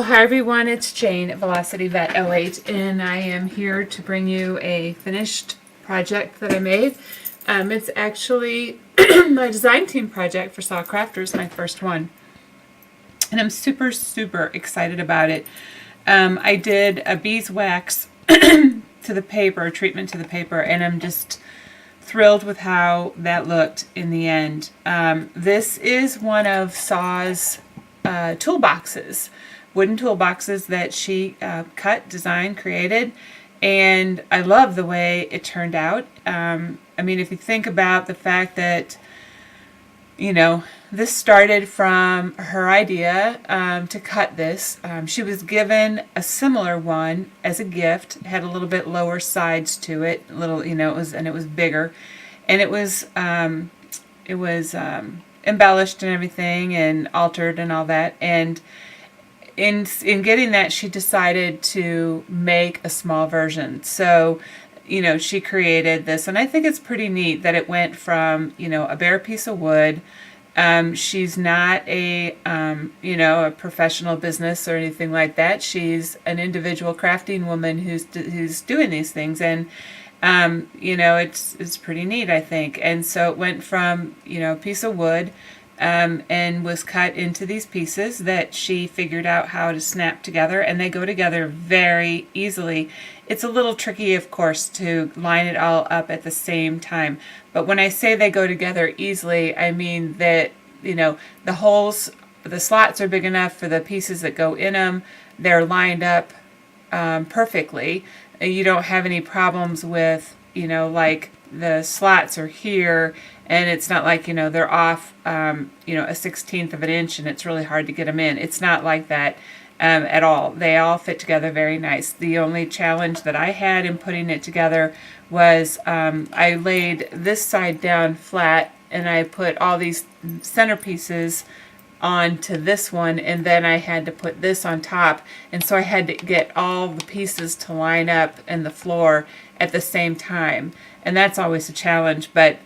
Hi everyone, it's Jane at Velocity Vet 08, and I am here to bring you a finished project that I made. It's actually my design team project for SaCrafters, my first one, and I'm super excited about it. I did a beeswax to the paper, treatment to the paper, and I'm just thrilled with how that looked in the end. This is one of Saw's toolboxes. Wooden toolboxes that she cut, designed, created, and I love the way it turned out. I mean, if you think about the fact that, you know, this started from her idea to cut this. She was given a similar one as a gift. It had a little bit lower sides to it, a little, you know, it was bigger, and it was embellished and everything, and altered and all that, and in getting that, she decided to make a small version. So, you know, she created this, and I think it's pretty neat that it went from, you know, a bare piece of wood. She's not a, you know, a professional business or anything like that. She's an individual crafting woman who's doing these things, and you know, it's pretty neat, I think. And so it went from, you know, a piece of wood. And was cut into these pieces that she figured out how to snap together, and they go together very easily. It's a little tricky, of course, to line it all up at the same time, but when I say they go together easily, I mean that, you know, the holes, the slots are big enough for the pieces that go in them. They're lined up perfectly. You don't have any problems with, you know, like the slots are here, and it's not like, you know, they're off, you know, a 1/16 of an inch, and it's really hard to get them in. It's not like that at all. They all fit together very nice. The only challenge that I had in putting it together was I laid this side down flat, and I put all these centerpieces onto this one, and then I had to put this on top, and so I had to get all the pieces to line up in the floor at the same time, and that's always a challenge, but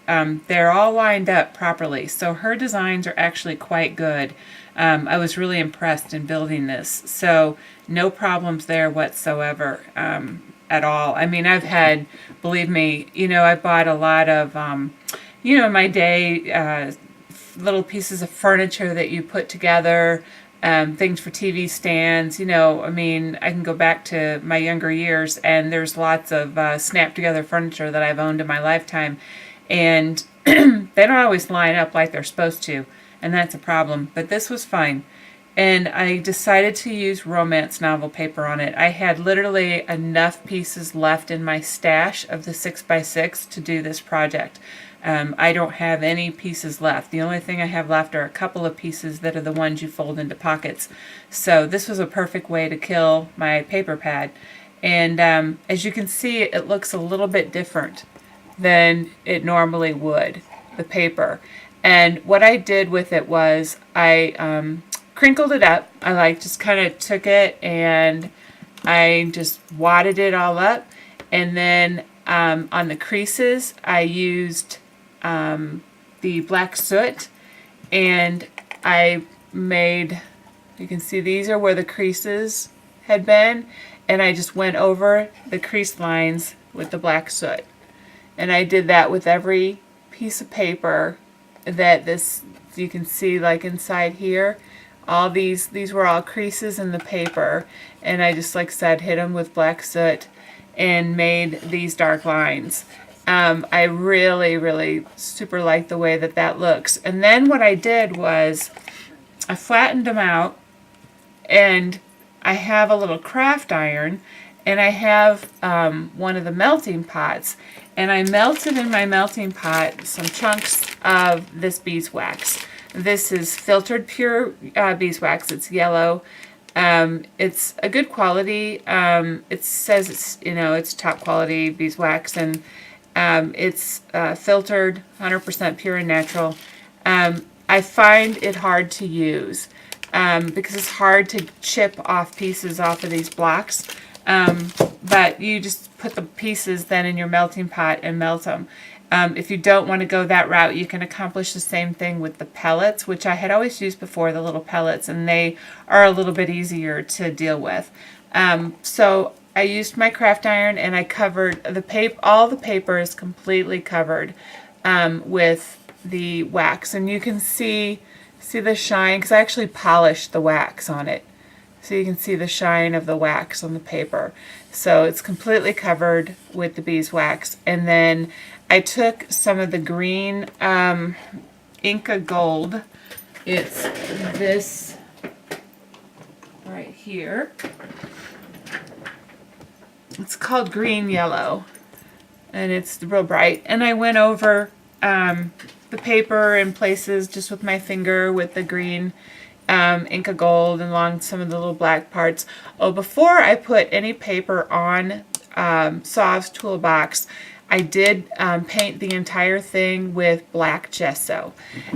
they're all lined up properly, so her designs are actually quite good. I was really impressed in building this, so no problems there whatsoever at all. I mean, I've had, believe me, you know, I bought a lot of, you know, in my day, little pieces of furniture that you put together, things for TV stands, you know. I mean, I can go back to my younger years, and there's lots of snap together furniture that I've owned in my lifetime, and they don't always line up like they're supposed to, and that's a problem, but this was fine. And I decided to use romance novel paper on it. I had literally enough pieces left in my stash of the 6x6 to do this project. I don't have any pieces left. The only thing I have left are a couple of pieces that are the ones you fold into pockets. So this was a perfect way to kill my paper pad. And as you can see, it looks a little bit different than it normally would, the paper. And what I did with it was I crinkled it up. I just kind of took it and I just wadded it all up. And then on the creases, I used the black soot, and I made, you can see these are where the creases had been, and I just went over the crease lines with the black soot. And I did that with every piece of paper that you can see, like inside here, all these were all creases in the paper, and I just, like I said, hit them with black soot and made these dark lines. I really super like the way that looks. And then what I did was I flattened them out, and I have a little craft iron, and I have one of the melting pots, and I melted in my melting pot some chunks of this beeswax. This is filtered pure beeswax. It's yellow. It's a good quality. It says it's, you know, it's top quality beeswax, and it's filtered, 100% pure and natural. I find it hard to use because it's hard to chip off pieces off of these blocks. But you just put the pieces then in your melting pot and melt them. If you don't want to go that route, you can accomplish the same thing with the pellets, which I had always used before, the little pellets, and they are a little bit easier to deal with. So I used my craft iron, and I covered the paper. All the paper is completely covered with the wax, and you can see the shine, because I actually polished the wax on it. So you can see the shine of the wax on the paper. So it's completely covered with the beeswax. And then I took some of the green Inca Gold. It's this right here. It's called Green Yellow, and it's real bright. And I went over the paper in places just with my finger with the green Inca Gold and along some of the little black parts. Oh, before I put any paper on Saw's toolbox, I did paint the entire thing with black gesso.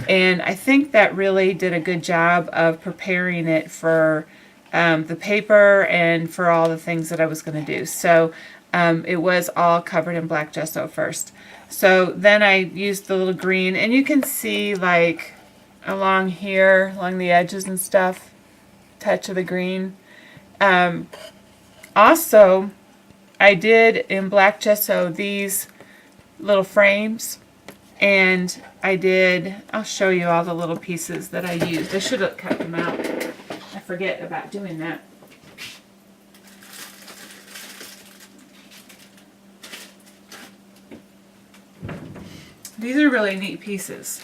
And I think that really did a good job of preparing it for the paper and for all the things that I was going to do. So it was all covered in black gesso first. So then I used the little green, and you can see like along here, along the edges and stuff, touch of the green. Also, I did in black gesso these little frames, and I'll show you all the little pieces that I used. I should have cut them out. I forget about doing that. These are really neat pieces.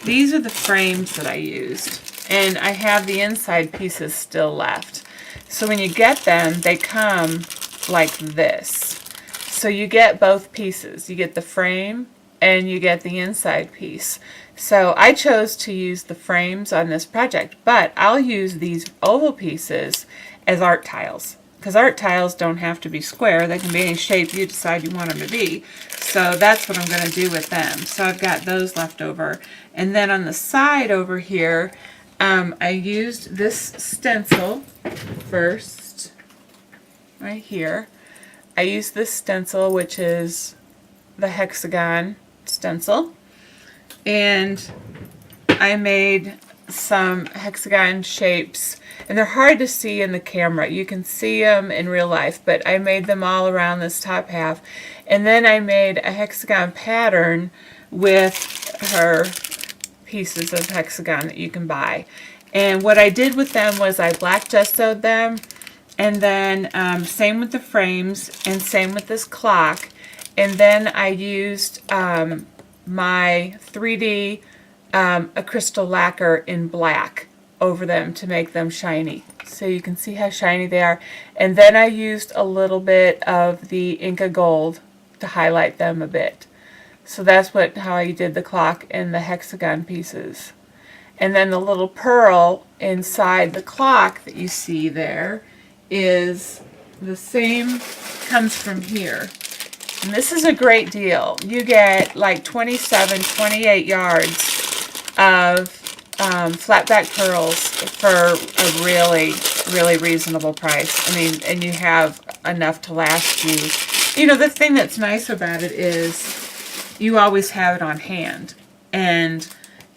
These are the frames that I used, and I have the inside pieces still left. So when you get them, they come like this. So you get both pieces. You get the frame and you get the inside piece. So I chose to use the frames on this project, but I'll use these oval pieces as art tiles, because art tiles don't have to be square. They can be any shape you decide you want them to be. So that's what I'm going to do with them. So I've got those left over. And then on the side over here, I used this stencil first, right here. I used this stencil, which is the hexagon stencil. And I made some hexagon shapes, and they're hard to see in the camera. You can see them in real life, but I made them all around this top half. And then I made a hexagon pattern with her pieces of hexagon that you can buy. And what I did with them was I black gessoed them, and then same with the frames and same with this clock. And then I used my 3D a crystal lacquer in black over them to make them shiny. So you can see how shiny they are. And then I used a little bit of the Inca Gold to highlight them a bit. So that's how I did the clock and the hexagon pieces. And then the little pearl inside the clock that you see there is the same, comes from here. And this is a great deal. You get like 27, 28 yards of flatback pearls for a really, really reasonable price. I mean, and you have enough to last you. You know, the thing that's nice about it is you always have it on hand. And,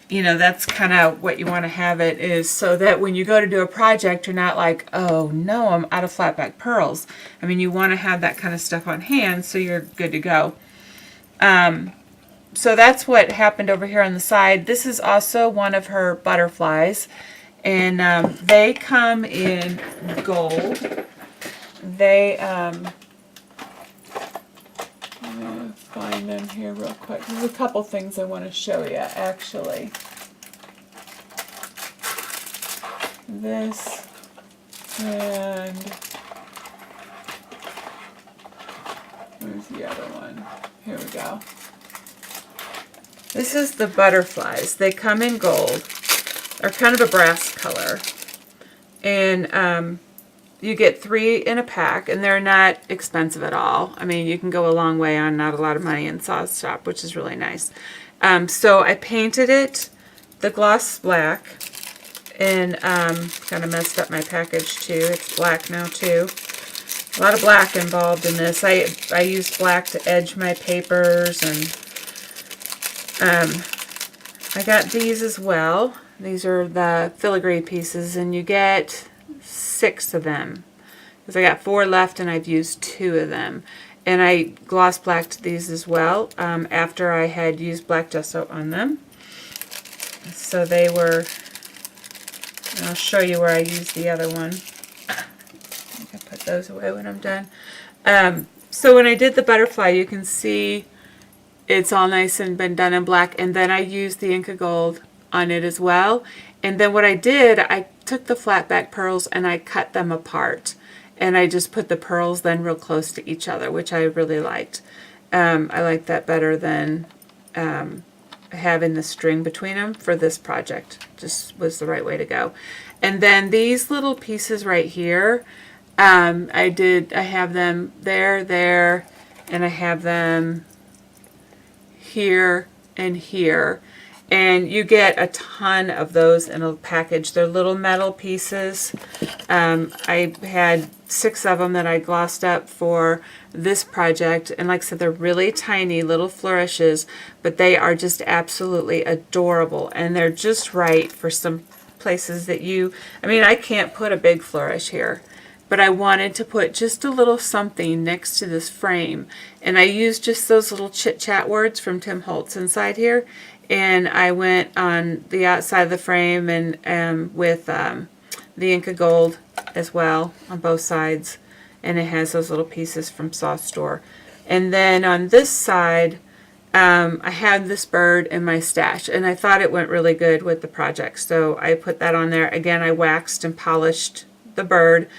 you know, that's kind of what you want to have it, is so that when you go to do a project, you're not like, oh no, I'm out of flatback pearls. I mean, you want to have that kind of stuff on hand so you're good to go. So that's what happened over here on the side. This is also one of her butterflies, and they come in gold. They, I'm going to find them here real quick. There's a couple things I want to show you, actually. This, and where's the other one? Here we go. This is the butterflies. They come in gold. They're kind of a brass color. And you get 3 in a pack, and they're not expensive at all. I mean, you can go a long way on not a lot of money in Saw's shop, which is really nice. So I painted it the gloss black, and kind of messed up my package too. It's black now too. a lot of black involved in this. I used black to edge my papers, and I got these as well. These are the filigree pieces, and you get 6 of them. Because I got 4 left, and I've used 2 of them. And I gloss blacked these as well after I had used black gesso on them. So they were, and I'll show you where I used the other one. I'll put those away when I'm done. So when I did the butterfly, you can see it's all nice and been done in black. And then I used the Inca Gold on it as well. And then what I did, I took the flat back pearls and I cut them apart. And I just put the pearls then real close to each other, which I really liked. I like that better than having the string between them for this project. Just was the right way to go. And then these little pieces right here, I have them there, and I have them here and here. And you get a ton of those in a package. They're little metal pieces. I had 6 of them that I glossed up for this project. And like I said, they're really tiny little flourishes, but they are just absolutely adorable. And they're just right for some places that I can't put a big flourish here, but I wanted to put just a little something next to this frame. And I used just those little chit-chat words from Tim Holtz inside here. And I went on the outside of the frame and with the Inca Gold as well on both sides. And it has those little pieces from Saw Store. And then on this side, I had this bird in my stash. And I thought it went really good with the project. So I put that on there. Again, I waxed and polished the bird.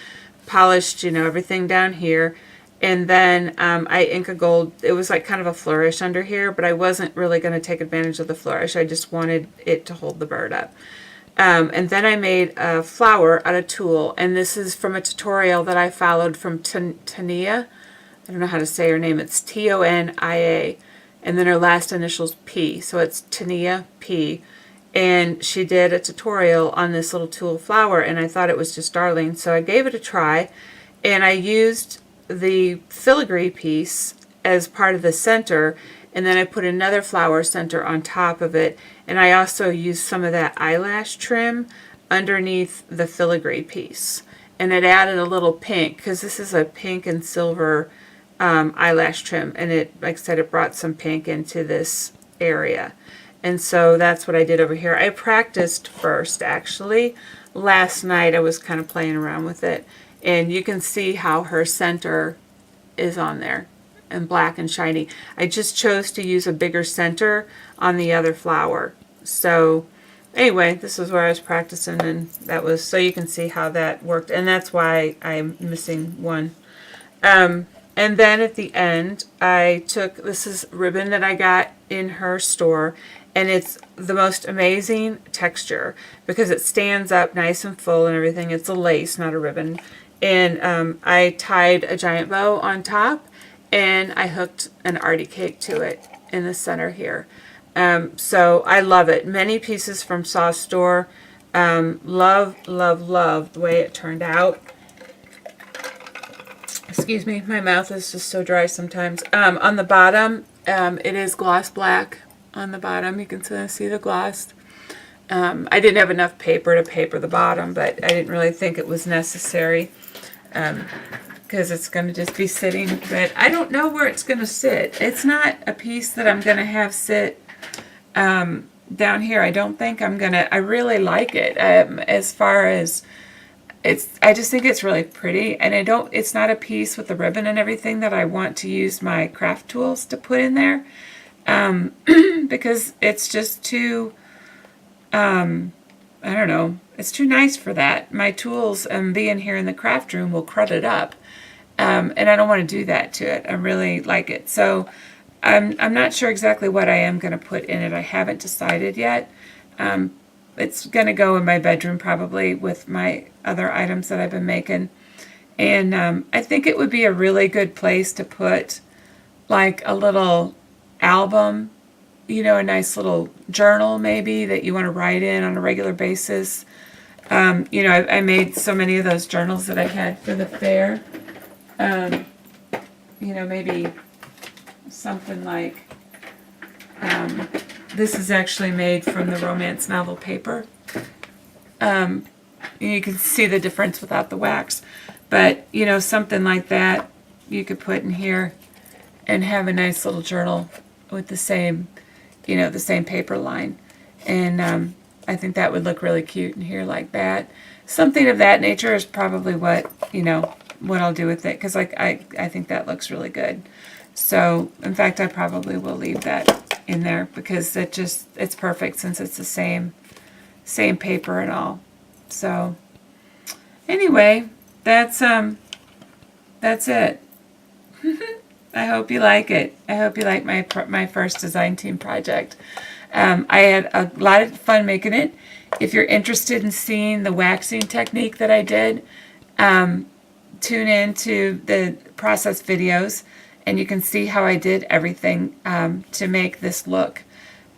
Polished, everything down here. And then I Inca Gold, it was like kind of a flourish under here, but I wasn't really going to take advantage of the flourish. I just wanted it to hold the bird up. And then I made a flower out of tulle, and this is from a tutorial that I followed from Tania. I don't know how to say her name. It's Tonia, and then her last initial's P, so it's Tania P. And she did a tutorial on this little tulle flower, and I thought it was just darling, so I gave it a try, and I used the filigree piece as part of the center, and then I put another flower center on top of it, and I also used some of that eyelash trim underneath the filigree piece, and it added a little pink, because this is a pink and silver eyelash trim, and it, like I said, it brought some pink into this area. And so that's what I did over here. I practiced first, actually. Last night I was kind of playing around with it. And you can see how her center is on there and black and shiny. I just chose to use a bigger center on the other flower. So anyway, this is where I was practicing, and that was so you can see how that worked. And that's why I'm missing one. And then at the end, I took, this is ribbon that I got in her store, and it's the most amazing texture because it stands up nice and full and everything. It's a lace, not a ribbon. And I tied a giant bow on top, and I hooked an arty cake to it in the center here. So I love it. Many pieces from Saw Store. Love, love, love the way it turned out. Excuse me, my mouth is just so dry sometimes. On the bottom, it is gloss black on the bottom. You can see the gloss. I didn't have enough paper to paper the bottom, but I didn't really think it was necessary because it's going to just be sitting. But I don't know where it's going to sit. It's not a piece that I'm going to have sit down here. I don't think I'm going to. I really like it as far as I just think it's really pretty, and it's not a piece with the ribbon and everything that I want to use my craft tools to put in there because it's just too. I don't know, it's too nice for that. My tools and being here in the craft room will crud it up, and I don't want to do that to it. I really like it. So I'm not sure exactly what I am going to put in it. I haven't decided yet. It's going to go in my bedroom probably with my other items that I've been making. And I think it would be a really good place to put like a little album, a nice little journal maybe that you want to write in on a regular basis. I made so many of those journals that I had for the fair. You know, maybe something like, this is actually made from the romance novel paper. You can see the difference without the wax. But, you know, something like that you could put in here and have a nice little journal with the same, you know, the same paper line. And I think that would look really cute in here like that. Something of that nature is probably what, you know, what I'll do with it. Because like, I think that looks really good. So, in fact, I probably will leave that in there because it's perfect since it's the same paper and all. So, anyway, that's it. I hope you like it. I hope you like my first design team project. I had a lot of fun making it. If you're interested in seeing the waxing technique that I did, tune in to the process videos, and you can see how I did everything to make this look,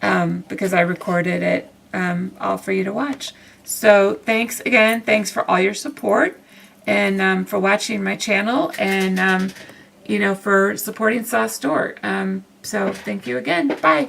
because I recorded it all for you to watch. So thanks again. Thanks for all your support, and for watching my channel, and you know, for supporting SaStore. So thank you again. Bye.